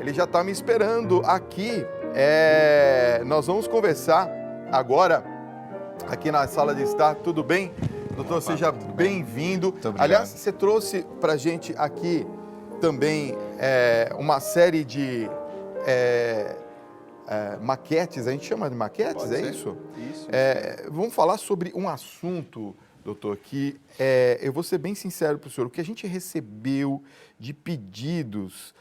Ele já está me esperando aqui. Nós vamos conversar agora aqui na sala de estar. Tudo bem? Doutor, seja bem-vindo. Aliás, você trouxe para a gente aqui também uma série de maquetes. A gente chama de maquetes, Pode ser. isso? Isso. Vamos falar sobre um assunto, doutor, que eu vou ser bem sincero para o senhor. O que a gente recebeu de pedidos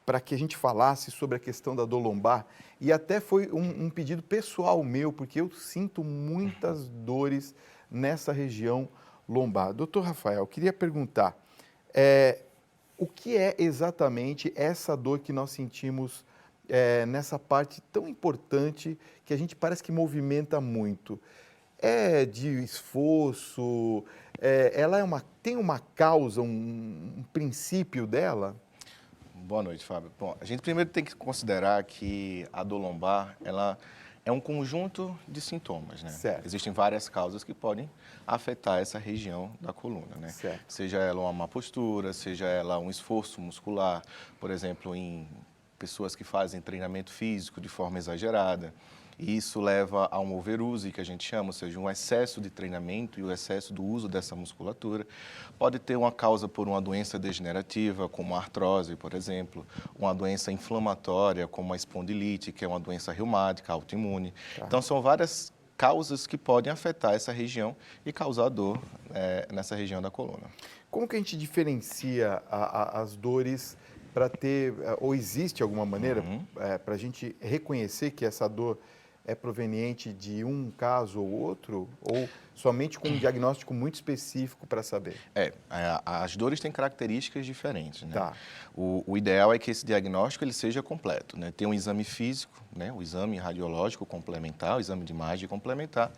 para que a gente falasse sobre a questão da dor lombar, e até foi um pedido pessoal meu, porque eu sinto muitas dores nessa região lombar. Doutor Rafael, eu queria perguntar, o que é exatamente essa dor que nós sentimos nessa parte tão importante que a gente parece que movimenta muito? É de esforço? Ela tem uma causa, um princípio dela? Boa noite, Fábio. Bom, a gente primeiro tem que considerar que a dor lombar, ela é um conjunto de sintomas, né? Certo. Existem várias causas que podem afetar essa região da coluna, né? Certo. Seja ela uma má postura, seja ela um esforço muscular, por exemplo, em pessoas que fazem treinamento físico de forma exagerada. E isso leva a uma overuse, que a gente chama, ou seja, um excesso de treinamento e o excesso do uso dessa musculatura. Pode ter uma causa por uma doença degenerativa, como a artrose, por exemplo, uma doença inflamatória, como a espondilite, que é uma doença reumática, autoimune. Tá. Então, são várias causas que podem afetar essa região e causar dor nessa região da coluna. Como que a gente diferencia as dores para ter, ou existe alguma maneira para a gente reconhecer que essa dor é proveniente de um caso ou outro, ou somente com um diagnóstico muito específico para saber? As dores têm características diferentes, né? Tá. O ideal é que esse diagnóstico ele seja completo, né? Tem um exame físico, né? O exame radiológico complementar, o exame de imagem complementar,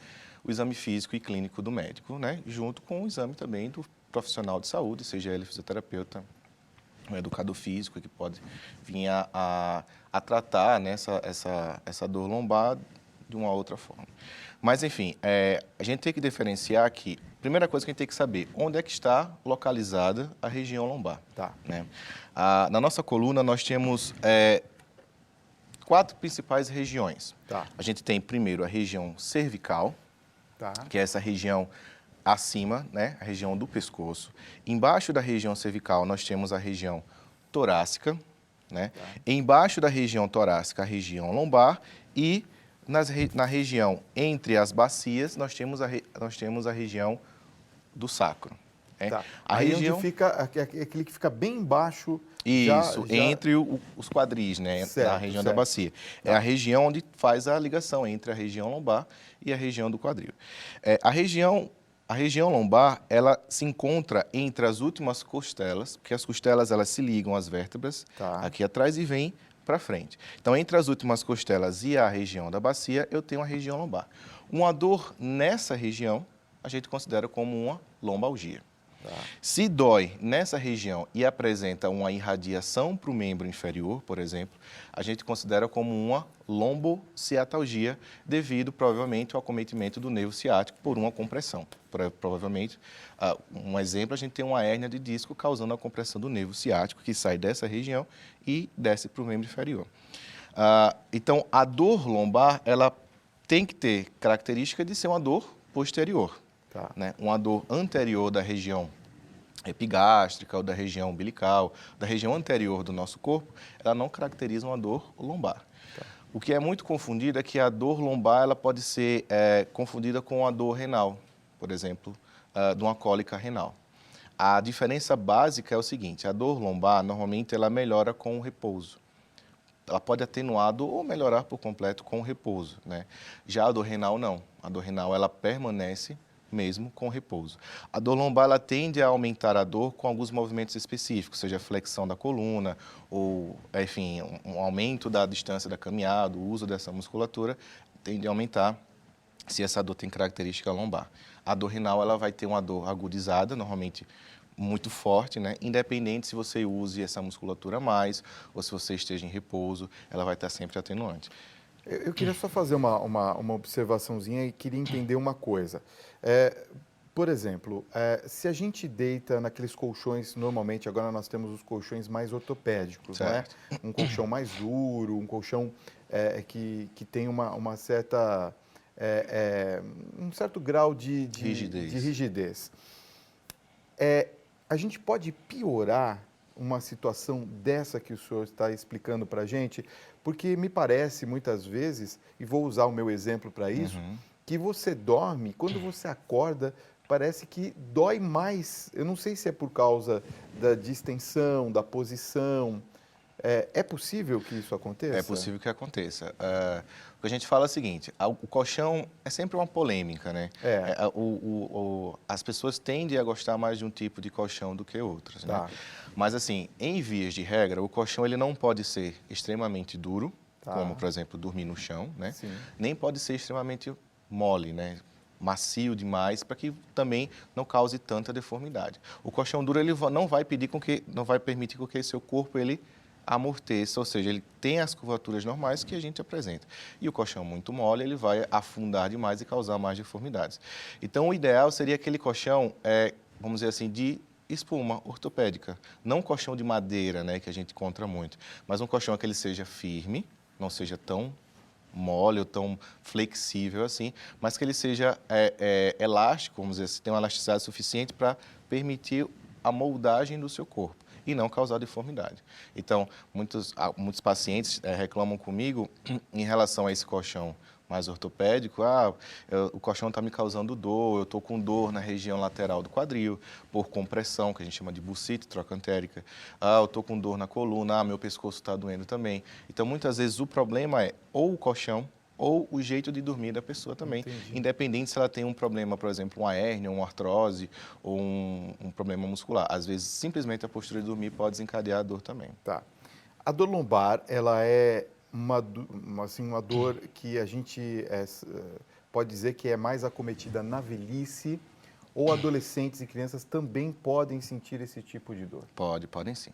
o exame físico e clínico do médico, né? Junto com o exame também do profissional de saúde, seja ele fisioterapeuta, um educador físico que pode vir a tratar, né, essa dor lombar de uma outra forma. Mas, enfim, a gente tem que diferenciar que, primeira coisa que a gente tem que saber, onde é que está localizada a região lombar. Tá. Né? Na nossa coluna, nós temos 4 principais regiões. Tá. A gente tem, primeiro, a região cervical, Tá. que é essa região acima, né, a região do pescoço. Embaixo da região cervical, nós temos a região torácica, né? Tá. Embaixo da região torácica, a região lombar e na região entre as bacias, nós temos a região do sacro. Né? Tá. A Aí região... onde fica, aquele que fica bem embaixo. Isso, entre os quadris, né, Certo, na região da certo. bacia. É a região onde faz a ligação entre a região lombar e a região do quadril. A região lombar, ela se encontra entre as últimas costelas, porque as costelas elas se ligam às vértebras, Tá. aqui atrás e vêm para frente. Então, entre as últimas costelas e a região da bacia, eu tenho a região lombar. Uma dor nessa região, a gente considera como uma lombalgia. Tá. Se dói nessa região e apresenta uma irradiação para o membro inferior, por exemplo, a gente considera como uma lombociatalgia, devido provavelmente ao acometimento do nervo ciático por uma compressão. Provavelmente, um exemplo, a gente tem uma hérnia de disco causando a compressão do nervo ciático, que sai dessa região e desce para o membro inferior. Então, a dor lombar, ela tem que ter característica de ser uma dor posterior. Tá. Né? Uma dor anterior da região epigástrica ou da região umbilical, da região anterior do nosso corpo, ela não caracteriza uma dor lombar. Tá. O que é muito confundido é que a dor lombar ela pode ser confundida com a dor renal, por exemplo, de uma cólica renal. A diferença básica é o seguinte, a dor lombar normalmente ela melhora com o repouso. Ela pode atenuar ou melhorar por completo com o repouso. Né? Já a dor renal não. A dor renal ela permanece mesmo com repouso. A dor lombar ela tende a aumentar a dor com alguns movimentos específicos, seja a flexão da coluna ou, enfim, um aumento da distância da caminhada, o uso dessa musculatura tende a aumentar se essa dor tem característica lombar. A dor renal ela vai ter uma dor agudizada, normalmente muito forte, né? Independente se você use essa musculatura mais ou se você esteja em repouso, ela vai estar sempre atenuante. Eu queria só fazer uma observaçãozinha e queria entender uma coisa. Por exemplo, se a gente deita naqueles colchões, normalmente agora nós temos os colchões mais ortopédicos, não é? Certo. Um colchão mais duro, um colchão que tem uma certa, um certo grau de Rigidez. rigidez. A gente pode piorar uma situação dessa que o senhor está explicando para a gente, porque me parece muitas vezes, e vou usar o meu exemplo para isso, Uhum. que você dorme, quando você acorda, parece que dói mais. Eu não sei se é por causa da distensão, da posição. É possível que isso É aconteça? possível que aconteça. O que a gente fala é o seguinte, o colchão é sempre uma polêmica, né? É, As pessoas tendem a gostar mais de um tipo de colchão do que outros, né? tá, Mas, assim, em vias de regra, o colchão ele não pode ser extremamente duro, como, tá, por exemplo, dormir no chão, né? sim, Nem pode ser extremamente mole, né? Macio demais, para que também não cause tanta deformidade. O colchão duro ele não vai permitir com que seu corpo ele amorteça, ou seja, ele tem as curvaturas normais que a gente apresenta. E o colchão muito mole, ele vai afundar demais e causar mais deformidades. Então, o ideal seria aquele colchão, vamos dizer assim, de espuma ortopédica, não um colchão de madeira, né, que a gente encontra muito, mas um colchão que ele seja firme, não seja tão mole ou tão flexível assim, mas que ele seja elástico, vamos dizer assim, tem uma elasticidade suficiente para permitir a moldagem do seu corpo e não causar deformidade. Então, muitos pacientes reclamam comigo em relação a esse colchão mais ortopédico, o colchão está me causando dor, eu estou com dor na região lateral do quadril, por compressão, que a gente chama de bursite trocantérica, eu estou com dor na coluna, meu pescoço está doendo também. Então, muitas vezes o problema é ou o colchão, ou o jeito de dormir da pessoa também, entendi. independente se ela tem um problema, por exemplo, uma hérnia, uma artrose ou um problema muscular. Às vezes, simplesmente a postura de dormir pode desencadear a dor também. Tá. A dor lombar, ela é assim, uma dor que a gente pode dizer que é mais acometida na velhice, ou adolescentes e crianças também podem sentir esse tipo de dor? Podem sim.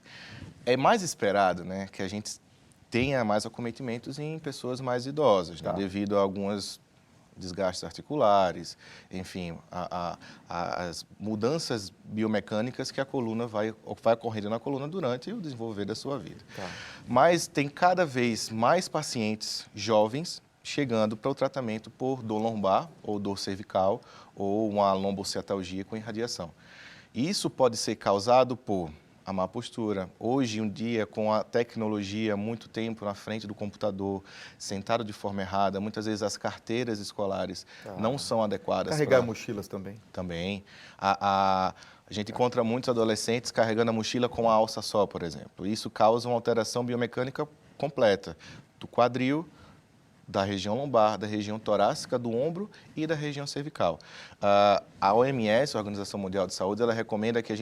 É mais esperado, né, que a gente tenha mais acometimentos em pessoas mais idosas, né, Tá. devido a alguns desgastes articulares, enfim, as mudanças biomecânicas que a coluna vai ocorrendo na coluna durante o desenvolver da sua vida. Tá. Mas tem cada vez mais pacientes jovens chegando para o tratamento por dor lombar ou dor cervical ou uma lombociatalgia com irradiação. Isso pode ser causado por a má postura. Hoje, um dia, com a tecnologia, muito tempo na frente do computador, sentado de forma errada, muitas vezes as carteiras escolares não são adequadas Carregar para... mochilas também. Também. A gente encontra muitos adolescentes carregando a mochila com a alça só, por exemplo. Isso causa uma alteração biomecânica completa do quadril, da região lombar, da região torácica, do ombro e da região cervical. A OMS, a Organização Mundial de Saúde, ela recomenda que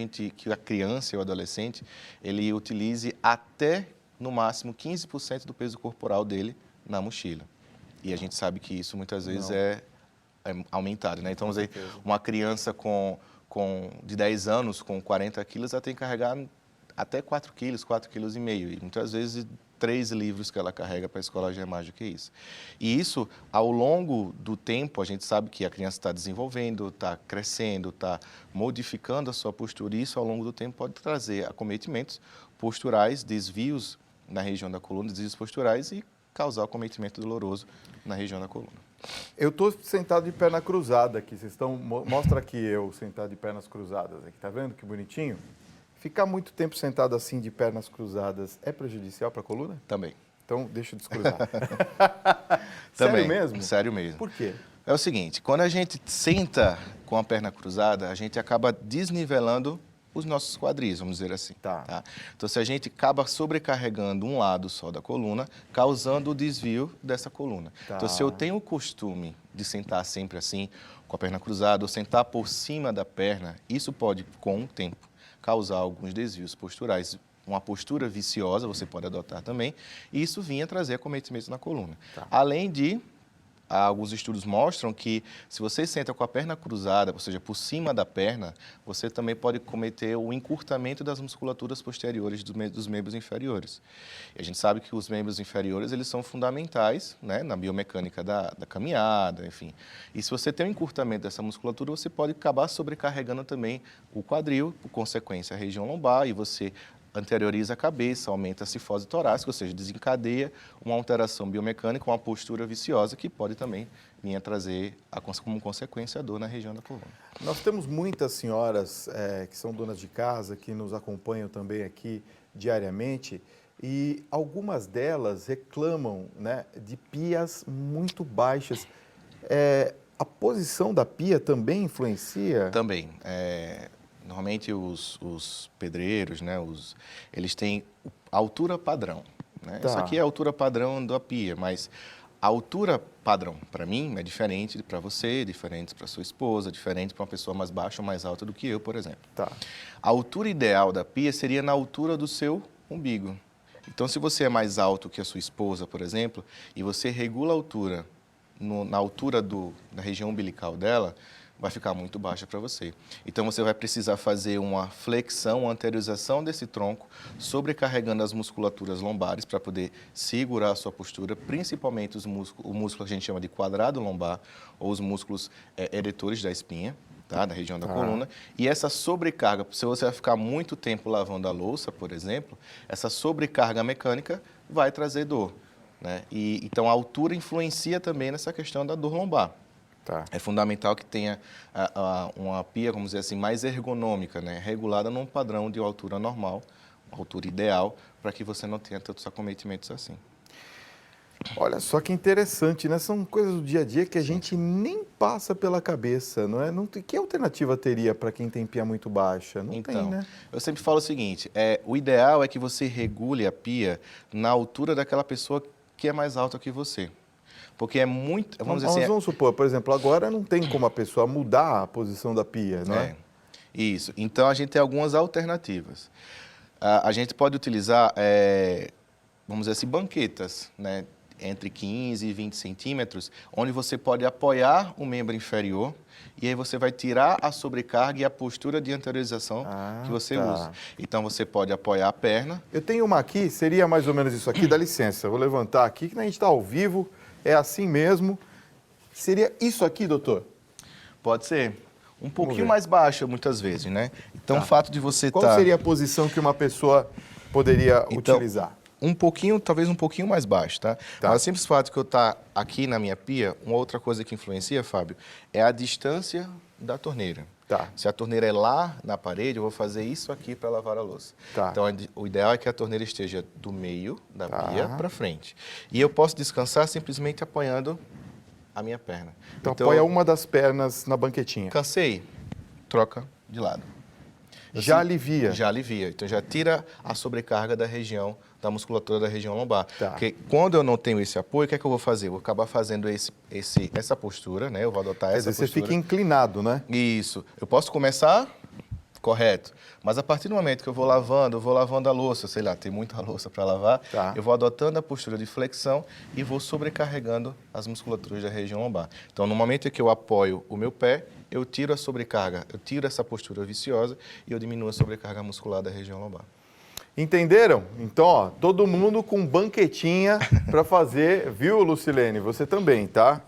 a criança e o adolescente, ele utilize até, no máximo, 15% do peso corporal dele na mochila. E a gente sabe que isso muitas vezes é aumentado, né? Então, vamos dizer, uma criança de 10 anos com 40 quilos, ela tem que carregar até 4 quilos, 4,5 quilos. E muitas vezes 3 livros que ela carrega para a escola já é mais do que isso. E isso, ao longo do tempo, a gente sabe que a criança está desenvolvendo, está crescendo, está modificando a sua postura, e isso, ao longo do tempo, pode trazer acometimentos posturais, desvios na região da coluna, desvios posturais e causar acometimento doloroso na região da coluna. Eu estou sentado de perna cruzada aqui. Mostra aqui eu sentado de pernas cruzadas. Aqui, tá vendo que bonitinho? Ficar muito tempo sentado assim de pernas cruzadas é prejudicial para a coluna? Também. Então, deixa eu descruzar. Também. Sério mesmo? Sério mesmo. Por quê? É o seguinte, quando a gente senta com a perna cruzada, a gente acaba desnivelando os nossos quadris, vamos dizer assim. Tá. Então, se a gente acaba sobrecarregando um lado só da coluna, causando o desvio dessa coluna. Tá. Então, se eu tenho o costume de sentar sempre assim, com a perna cruzada, ou sentar por cima da perna, isso pode, com o tempo, causar alguns desvios posturais. Uma postura viciosa você pode adotar também, e isso vinha trazer acometimentos na coluna. Tá. Além de alguns estudos mostram que se você senta com a perna cruzada, ou seja, por cima da perna, você também pode cometer o encurtamento das musculaturas posteriores dos membros inferiores. E a gente sabe que os membros inferiores, eles são fundamentais, né, na biomecânica da caminhada, enfim. E se você tem um encurtamento dessa musculatura, você pode acabar sobrecarregando também o quadril, por consequência, a região lombar, e você anterioriza a cabeça, aumenta a cifose torácica, ou seja, desencadeia uma alteração biomecânica, uma postura viciosa que pode também vir a trazer como consequência a dor na região da coluna. Nós temos muitas senhoras que são donas de casa, que nos acompanham também aqui diariamente, e algumas delas reclamam, né, de pias muito baixas. A posição da pia também influencia? Também. Normalmente os pedreiros, né, eles têm a altura padrão. Né? Tá. Isso aqui é a altura padrão da pia, mas a altura padrão, para mim, é diferente para você, diferente para sua esposa, diferente para uma pessoa mais baixa ou mais alta do que eu, por exemplo. Tá. A altura ideal da pia seria na altura do seu umbigo. Então, se você é mais alto que a sua esposa, por exemplo, e você regula a altura na altura da região umbilical dela, vai ficar muito baixa para você. Então, você vai precisar fazer uma flexão, uma anteriorização desse tronco, sobrecarregando as musculaturas lombares para poder segurar a sua postura, principalmente o músculo que a gente chama de quadrado lombar, ou os músculos eretores da espinha, tá? Da região da coluna. E essa sobrecarga, se você vai ficar muito tempo lavando a louça, por exemplo, essa sobrecarga mecânica vai trazer dor. Né? Então, a altura influencia também nessa questão da dor lombar. Tá. É fundamental que tenha uma pia, vamos dizer assim, mais ergonômica, né? Regulada num padrão de altura normal, altura ideal, para que você não tenha tantos acometimentos assim. Olha só que interessante, né? São coisas do dia a dia que a gente nem passa pela cabeça, não é? Que alternativa teria para quem tem pia muito baixa? Não tem, né? Eu sempre falo o seguinte, o ideal é que você regule a pia na altura daquela pessoa que é mais alta que você. Porque é muito... Vamos supor, por exemplo, agora não tem como a pessoa mudar a posição da pia, não é? Isso. Então, a gente tem algumas alternativas. A gente pode utilizar, vamos dizer assim, banquetas, né? Entre 15 e 20 centímetros, onde você pode apoiar o membro inferior e aí você vai tirar a sobrecarga e a postura de anteriorização que você usa. Então, você pode apoiar a perna. Eu tenho uma aqui, seria mais ou menos isso aqui, dá licença, vou levantar aqui, que a gente está ao vivo, é assim mesmo. Seria isso aqui, doutor? Pode ser. Um pouquinho mais baixa, muitas vezes, né? Então, o fato de você estar... Qual seria a posição que uma pessoa poderia utilizar? Talvez um pouquinho mais baixo, tá? Mas o simples fato de eu estar aqui na minha pia, uma outra coisa que influencia, Fábio, é a distância da torneira. Tá. Se a torneira é lá na parede, eu vou fazer isso aqui para lavar a louça. Tá. Então, o ideal é que a torneira esteja do meio da pia para frente. E eu posso descansar simplesmente apoiando a minha perna. Então apoia uma das pernas na banquetinha. Cansei, troca de lado. Já alivia? Já alivia. Então, já tira a sobrecarga da musculatura da região lombar. Tá. Porque quando eu não tenho esse apoio, o que é que eu vou fazer? Eu vou acabar fazendo essa postura, né? Eu vou adotar essa postura. Você fica inclinado, né? Isso. Eu posso começar correto, mas a partir do momento que eu vou lavando a louça, sei lá, tem muita louça para lavar, eu vou adotando a postura de flexão e vou sobrecarregando as musculaturas da região lombar. Então, no momento em que eu apoio o meu pé, eu tiro a sobrecarga, eu tiro essa postura viciosa e eu diminuo a sobrecarga muscular da região lombar. Entenderam? Então, ó, todo mundo com banquetinha para fazer, viu, Lucilene? Você também, tá?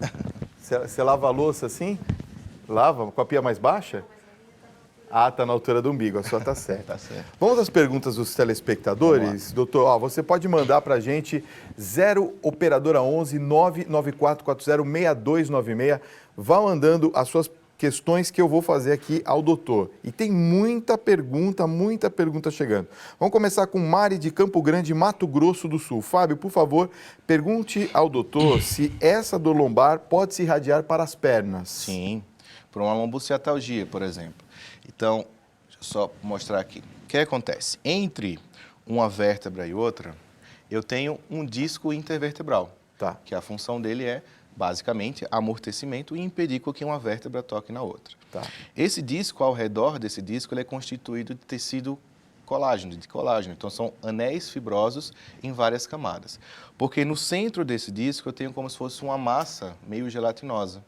Você lava a louça assim? Lava com a pia mais baixa? Ah, tá na altura do umbigo, a sua tá certa. Tá certo. Vamos às perguntas dos telespectadores? Doutor, ó, você pode mandar pra gente 0 operadora 11 99440 6296. Vá mandando as suas questões que eu vou fazer aqui ao doutor. E tem muita pergunta chegando. Vamos começar com Mari de Campo Grande, Mato Grosso do Sul. Fábio, por favor, pergunte ao doutor se essa dor lombar pode se irradiar para as pernas. Sim, por uma lombociatalgia, por exemplo. Então, deixa eu só mostrar aqui. O que acontece? Entre uma vértebra e outra, eu tenho um disco intervertebral, que a função dele é, basicamente, amortecimento e impedir que uma vértebra toque na outra. Esse disco, ao redor desse disco, ele é constituído de tecido colágeno, de colágeno. Então, são anéis fibrosos em várias camadas. Porque no centro desse disco eu tenho como se fosse uma massa meio gelatinosa,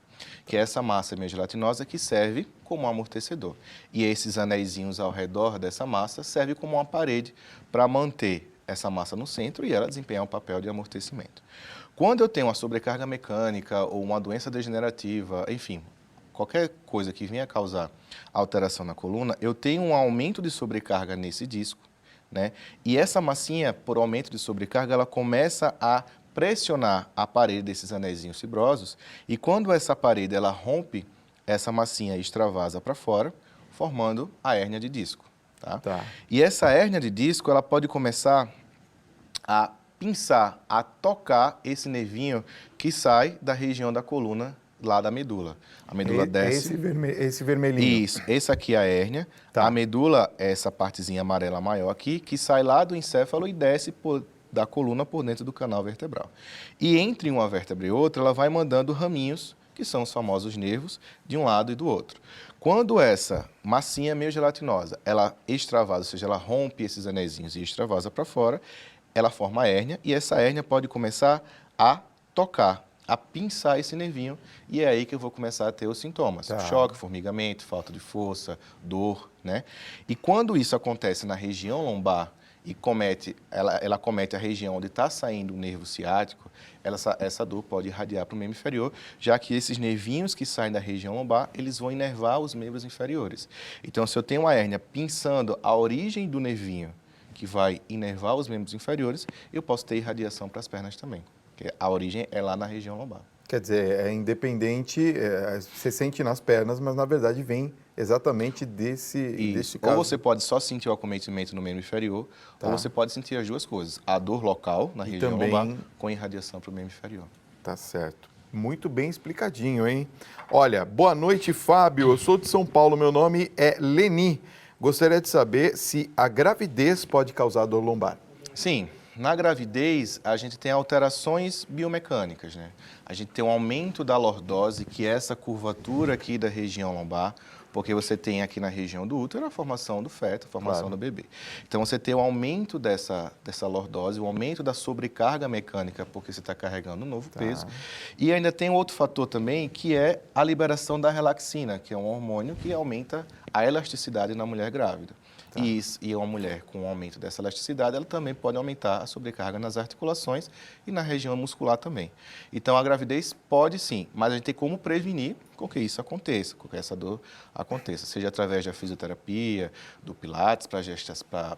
que é essa massa meio gelatinosa que serve como um amortecedor. E esses anéisinhos ao redor dessa massa servem como uma parede para manter essa massa no centro e ela desempenhar um papel de amortecimento. Quando eu tenho uma sobrecarga mecânica ou uma doença degenerativa, enfim, qualquer coisa que venha causar alteração na coluna, eu tenho um aumento de sobrecarga nesse disco, né? E essa massinha, por aumento de sobrecarga, ela começa a pressionar a parede desses anéisinhos fibrosos e quando essa parede ela rompe, essa massinha extravasa para fora, formando a hérnia de disco. Tá? E essa hérnia de disco ela pode começar a pinçar, a tocar esse nervinho que sai da região da coluna, lá da medula. A medula desce... esse vermelhinho. Isso, esse aqui é a hérnia. Tá. A medula é essa partezinha amarela maior aqui, que sai lá do encéfalo e desce da coluna por dentro do canal vertebral. E entre uma vértebra e outra, ela vai mandando raminhos, que são os famosos nervos, de um lado e do outro. Quando essa massinha meio gelatinosa, ela extravasa, ou seja, ela rompe esses anéisinhos e extravasa para fora, ela forma a hérnia e essa hérnia pode começar a tocar, a pinçar esse nervinho e é aí que eu vou começar a ter os sintomas. Tá. Choque, formigamento, falta de força, dor, né? E quando isso acontece na região lombar e ela comete a região onde está saindo o nervo ciático, essa dor pode irradiar para o membro inferior, já que esses nervinhos que saem da região lombar, eles vão inervar os membros inferiores. Então, se eu tenho uma hérnia pinçando a origem do nervinho, que vai inervar os membros inferiores, eu posso ter irradiação para as pernas também. Porque a origem é lá na região lombar. Quer dizer, é independente, você sente nas pernas, mas na verdade vem exatamente desse caso. Ou você pode só sentir o acometimento no membro inferior, ou você pode sentir as duas coisas. A dor local na região lombar com irradiação para o membro inferior. Tá certo. Muito bem explicadinho, hein? Olha, boa noite, Fábio. Eu sou de São Paulo, meu nome é Leni. Gostaria de saber se a gravidez pode causar dor lombar. Sim, na gravidez a gente tem alterações biomecânicas, né? A gente tem um aumento da lordose, que é essa curvatura aqui da região lombar, porque você tem aqui na região do útero a formação do feto, a formação do bebê. Então você tem um aumento dessa lordose, um aumento da sobrecarga mecânica, porque você está carregando um novo peso. E ainda tem outro fator também, que é a liberação da relaxina, que é um hormônio que aumenta a elasticidade na mulher grávida. E uma mulher com um aumento dessa elasticidade, ela também pode aumentar a sobrecarga nas articulações e na região muscular também. Então, a gravidez pode sim, mas a gente tem como prevenir com que isso aconteça, com que essa dor aconteça, seja através da fisioterapia, do pilates, para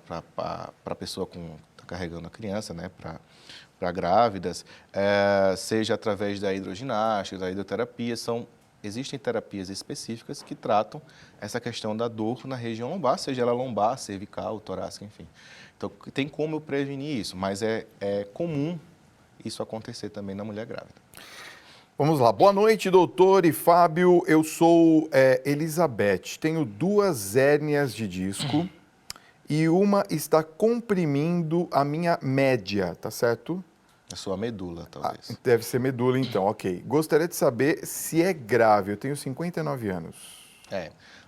a pessoa que está carregando a criança, né, para grávidas, seja através da hidroginástica, da hidroterapia, existem terapias específicas que tratam essa questão da dor na região lombar, seja ela lombar, cervical, torácica, enfim. Então, tem como eu prevenir isso, mas é comum isso acontecer também na mulher grávida. Vamos lá. Boa noite, doutor e Fábio. Eu sou Elizabeth. Tenho 2 hérnias de disco e uma está comprimindo a minha média, tá certo? A sua medula, talvez. Deve ser medula, então, ok. Gostaria de saber se é grave. Eu tenho 59 anos.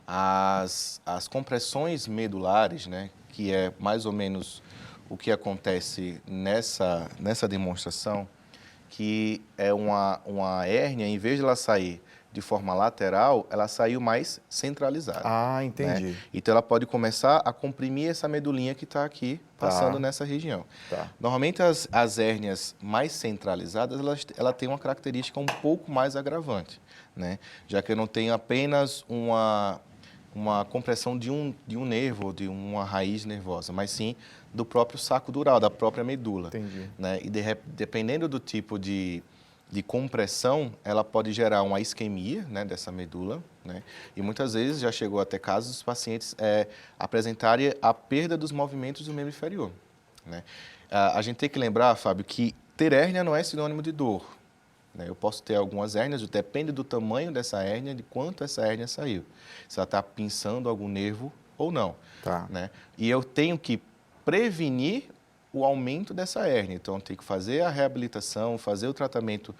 As compressões medulares, né, que é mais ou menos o que acontece nessa demonstração, que é uma hérnia, em vez de ela sair de forma lateral, ela saiu mais centralizada. Ah, entendi. Né? Então, ela pode começar a comprimir essa medulinha que está aqui, passando nessa região. Normalmente, as hérnias mais centralizadas, ela tem uma característica um pouco mais agravante, né? Já que eu não tenho apenas uma compressão de um nervo, de uma raiz nervosa, mas sim do próprio saco dural, da própria medula. Entendi. Né? E dependendo do tipo de compressão, ela pode gerar uma isquemia, né, dessa medula, né? E muitas vezes já chegou até casos dos pacientes apresentarem a perda dos movimentos do membro inferior, né? A gente tem que lembrar, Fábio, que ter hérnia não é sinônimo de dor, né? Eu posso ter algumas hérnias, depende do tamanho dessa hérnia, de quanto essa hérnia saiu, se ela está pinçando algum nervo ou não, né? E eu tenho que prevenir o aumento dessa hérnia. Então, tem que fazer a reabilitação, fazer o tratamento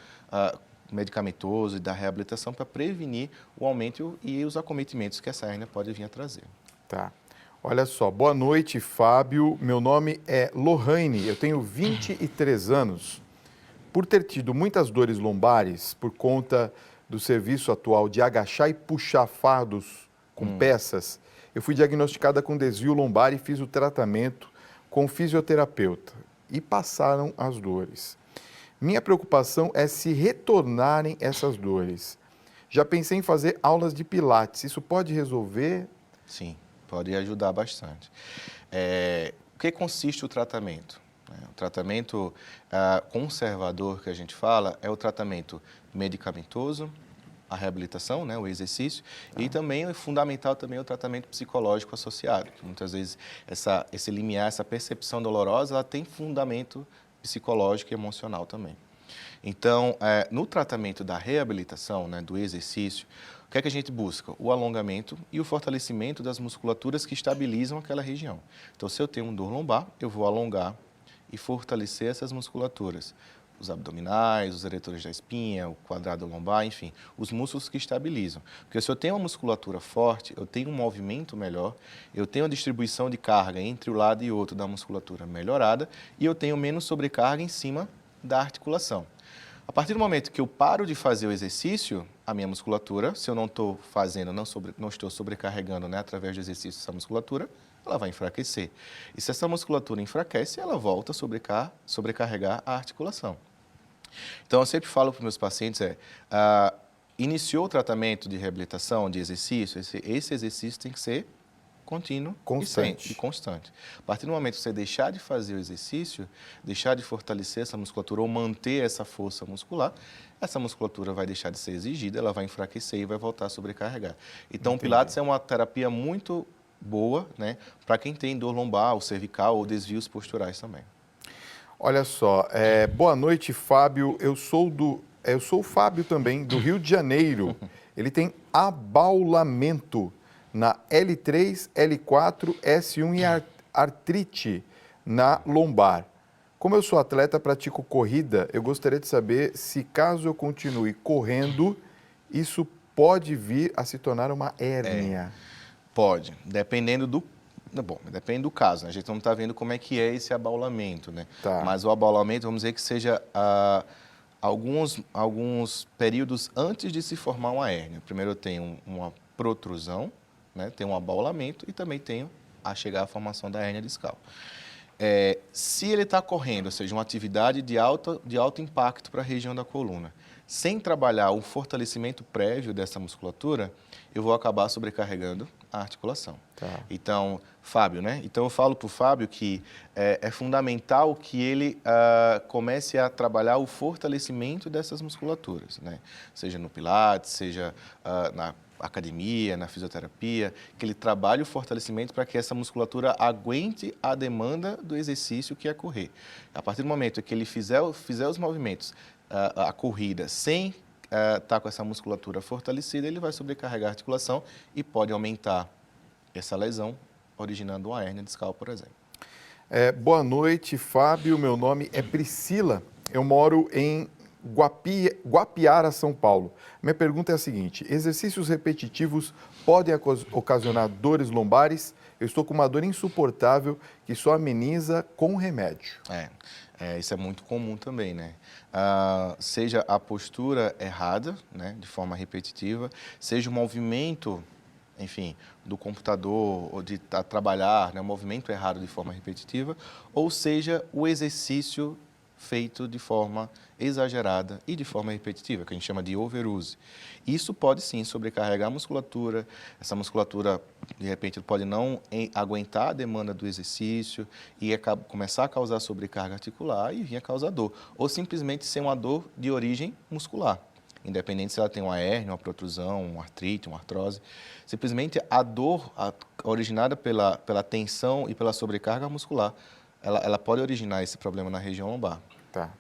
medicamentoso e da reabilitação para prevenir o aumento e os acometimentos que essa hérnia pode vir a trazer. Tá. Olha só, boa noite, Fábio. Meu nome é Lohane, eu tenho 23 anos. Por ter tido muitas dores lombares por conta do serviço atual de agachar e puxar fardos com peças, eu fui diagnosticada com desvio lombar e fiz o tratamento com fisioterapeuta e passaram as dores. Minha preocupação é se retornarem essas dores. Já pensei em fazer aulas de pilates, isso pode resolver? Sim, pode ajudar bastante. O que consiste o tratamento? O tratamento conservador que a gente fala é o tratamento medicamentoso, a reabilitação, né, o exercício, e também é fundamental também o tratamento psicológico associado, que muitas vezes esse limiar, essa percepção dolorosa, ela tem fundamento psicológico e emocional também. Então, no tratamento da reabilitação, né, do exercício, o que é que a gente busca? O alongamento e o fortalecimento das musculaturas que estabilizam aquela região. Então, se eu tenho um dor lombar, eu vou alongar e fortalecer essas musculaturas. Os abdominais, os eretores da espinha, o quadrado lombar, enfim, os músculos que estabilizam. Porque se eu tenho uma musculatura forte, eu tenho um movimento melhor, eu tenho a distribuição de carga entre um lado e outro da musculatura melhorada e eu tenho menos sobrecarga em cima da articulação. A partir do momento que eu paro de fazer o exercício, a minha musculatura, se eu não estou fazendo, não estou sobrecarregando, né, através do exercício essa musculatura, ela vai enfraquecer. E se essa musculatura enfraquece, ela volta a sobrecarregar a articulação. Então, eu sempre falo para os meus pacientes, iniciou o tratamento de reabilitação, de exercício, esse exercício tem que ser contínuo e constante. A partir do momento que você deixar de fazer o exercício, deixar de fortalecer essa musculatura ou manter essa força muscular, essa musculatura vai deixar de ser exigida, ela vai enfraquecer e vai voltar a sobrecarregar. Então, o Pilates é uma terapia muito boa, né, para quem tem dor lombar, ou cervical, ou desvios posturais também. Olha só, boa noite, Fábio. Eu sou o Fábio também, do Rio de Janeiro. Ele tem abaulamento na L3, L4, S1 e artrite na lombar. Como eu sou atleta, pratico corrida, eu gostaria de saber se, caso eu continue correndo, isso pode vir a se tornar uma hérnia. Pode, dependendo do depende do caso, né? A gente não está vendo como é que é esse abaulamento, né? Tá. Mas o abaulamento, vamos dizer que seja alguns períodos antes de se formar uma hérnia. Primeiro eu tenho uma protrusão, né? Tenho um abaulamento e também tenho a chegar à formação da hérnia discal. Se ele está correndo, ou seja, uma atividade de alto impacto para a região da coluna, sem trabalhar o fortalecimento prévio dessa musculatura, eu vou acabar sobrecarregando a articulação. Tá. Então, Fábio, né? Então, eu falo para o Fábio que é fundamental que ele comece a trabalhar o fortalecimento dessas musculaturas, né? Seja no Pilates, seja na academia, na fisioterapia, que ele trabalhe o fortalecimento para que essa musculatura aguente a demanda do exercício que é correr. A partir do momento que ele fizer os movimentos, a corrida, sem estar com essa musculatura fortalecida, ele vai sobrecarregar a articulação e pode aumentar essa lesão, originando uma hérnia discal, por exemplo. Boa noite, Fábio. Meu nome é Priscila. Eu moro em Guapiara, São Paulo. Minha pergunta é a seguinte: exercícios repetitivos podem ocasionar dores lombares? Eu estou com uma dor insuportável que só ameniza com remédio. Isso é muito comum também, né? Seja a postura errada, né, de forma repetitiva, seja o movimento, enfim, do computador ou de trabalhar, né, o movimento errado de forma repetitiva, ou seja, o exercício feito de forma exagerada e de forma repetitiva, que a gente chama de overuse. Isso pode sim sobrecarregar a musculatura, essa musculatura, de repente, pode não aguentar a demanda do exercício e começar a causar sobrecarga articular e vir a causar dor, ou simplesmente ser uma dor de origem muscular, independente se ela tem uma hérnia, uma protrusão, uma artrite, uma artrose. Simplesmente a dor originada pela tensão e pela sobrecarga muscular, ela pode originar esse problema na região lombar. Tá.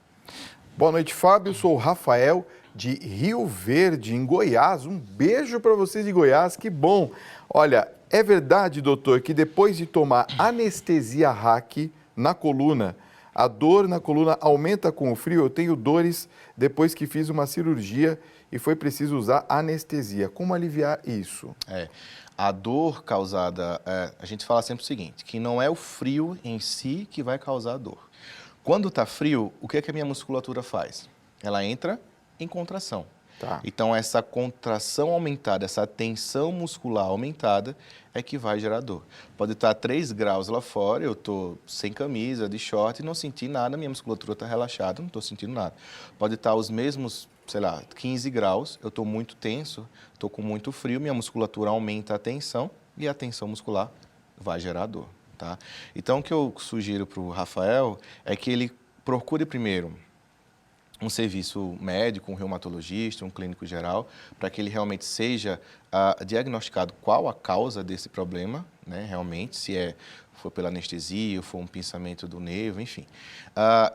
Boa noite, Fábio. Sou o Rafael, de Rio Verde, em Goiás. Um beijo para vocês de Goiás, que bom. Olha, é verdade, doutor, que depois de tomar anestesia RAC na coluna, A dor na coluna aumenta com o frio. Eu tenho dores depois que fiz uma cirurgia e foi preciso usar anestesia. Como aliviar isso? A dor causada, a gente fala sempre o seguinte, que não é o frio em si que vai causar a dor. Quando está frio, o que é que a minha musculatura faz? Ela entra em contração. Tá. Então, essa contração aumentada, essa tensão muscular aumentada é que vai gerar dor. Pode estar 3 graus lá fora, eu estou sem camisa, de short e não senti nada, minha musculatura está relaxada, não estou sentindo nada. Pode estar os mesmos, sei lá, 15 graus, eu estou muito tenso, estou com muito frio, minha musculatura aumenta a tensão e a tensão muscular vai gerar dor. Tá? Então, o que eu sugiro para o Rafael é que ele procure primeiro um serviço médico, um reumatologista, um clínico geral, para que ele realmente seja diagnosticado qual a causa desse problema, né, realmente, se for pela anestesia, ou for um pinçamento do nervo, enfim.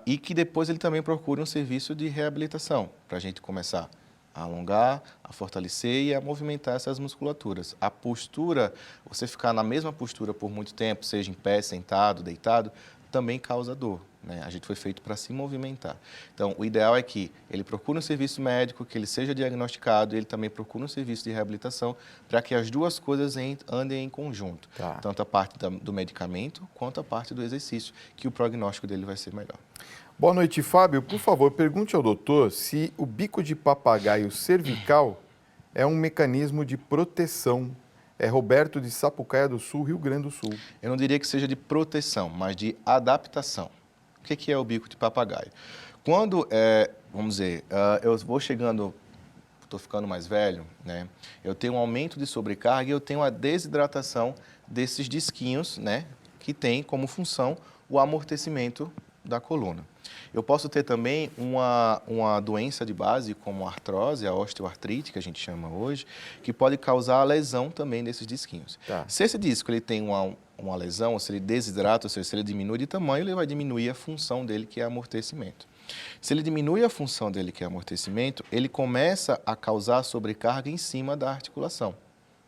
E que depois ele também procure um serviço de reabilitação, para a gente começar a alongar, a fortalecer e a movimentar essas musculaturas. A postura, você ficar na mesma postura por muito tempo, seja em pé, sentado, deitado, também causa dor. Né? A gente foi feito para se movimentar. Então, o ideal é que ele procure um serviço médico, que ele seja diagnosticado, e ele também procure um serviço de reabilitação, para que as duas coisas andem em conjunto. Tá. Tanto a parte do medicamento, quanto a parte do exercício, que o prognóstico dele vai ser melhor. Boa noite, Fábio. Por favor, pergunte ao doutor se o bico de papagaio cervical é um mecanismo de proteção. É Roberto de Sapucaia do Sul, Rio Grande do Sul. Eu não diria que seja de proteção, mas de adaptação. O que é o bico de papagaio? Quando, vamos dizer, eu vou chegando, estou ficando mais velho, né? Eu tenho um aumento de sobrecarga e eu tenho a desidratação desses disquinhos, né? Que tem como função o amortecimento da coluna. Eu posso ter também uma doença de base, como a artrose, a osteoartrite, que a gente chama hoje, que pode causar a lesão também desses disquinhos. Tá. Se esse disco ele tem uma lesão, ou se ele desidrata, ou seja, se ele diminui de tamanho, ele vai diminuir a função dele, que é amortecimento. Se ele diminui a função dele, que é amortecimento, ele começa a causar sobrecarga em cima da articulação,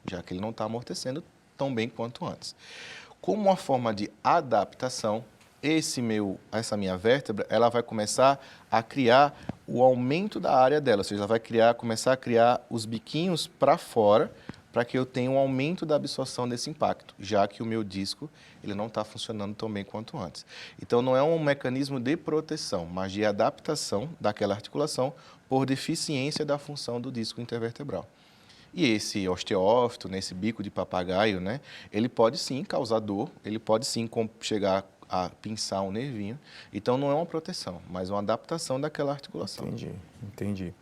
já que ele não está amortecendo tão bem quanto antes. Como uma forma de adaptação, essa minha vértebra, ela vai começar a criar o aumento da área dela, ou seja, ela vai começar a criar os biquinhos para fora, para que eu tenha um aumento da absorção desse impacto, já que o meu disco ele não está funcionando tão bem quanto antes. Então, não é um mecanismo de proteção, mas de adaptação daquela articulação por deficiência da função do disco intervertebral. E esse osteófito, né, esse bico de papagaio, né, ele pode sim causar dor, ele pode sim chegar a pinçar um nervinho. Então, não é uma proteção, mas uma adaptação daquela articulação. Entendi.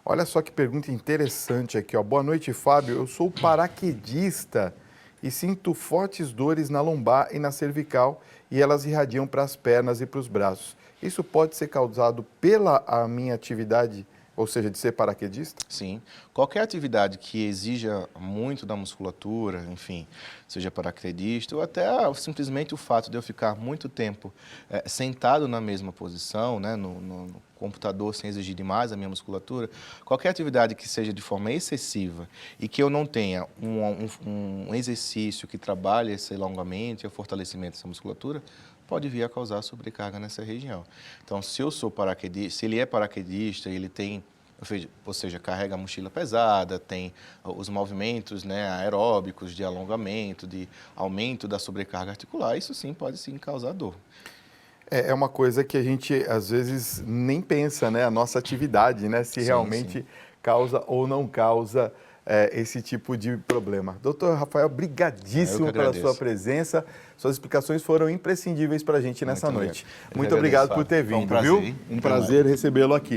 Olha só que pergunta interessante aqui, ó. Boa noite, Fábio. Eu sou paraquedista e sinto fortes dores na lombar e na cervical e elas irradiam para as pernas e para os braços. Isso pode ser causado pela minha atividade, ou seja, de ser paraquedista? Sim. Qualquer atividade que exija muito da musculatura, enfim, seja paraquedista, ou até simplesmente o fato de eu ficar muito tempo sentado na mesma posição, né, no computador, sem exigir demais a minha musculatura, qualquer atividade que seja de forma excessiva e que eu não tenha um exercício que trabalhe esse alongamento e o fortalecimento dessa musculatura, pode vir a causar sobrecarga nessa região. Então, se eu sou paraquedista, se ele é paraquedista, ele tem, ou seja, carrega a mochila pesada, tem os movimentos, né, aeróbicos de alongamento, de aumento da sobrecarga articular, isso sim pode sim causar dor. É uma coisa que a gente, às vezes, nem pensa, né? A nossa atividade, né? Se realmente causa ou não causa esse tipo de problema. Doutor Rafael, brigadíssimo pela sua presença. Suas explicações foram imprescindíveis para a gente nessa noite. Muito obrigado por ter vindo, viu? Um prazer recebê-lo aqui.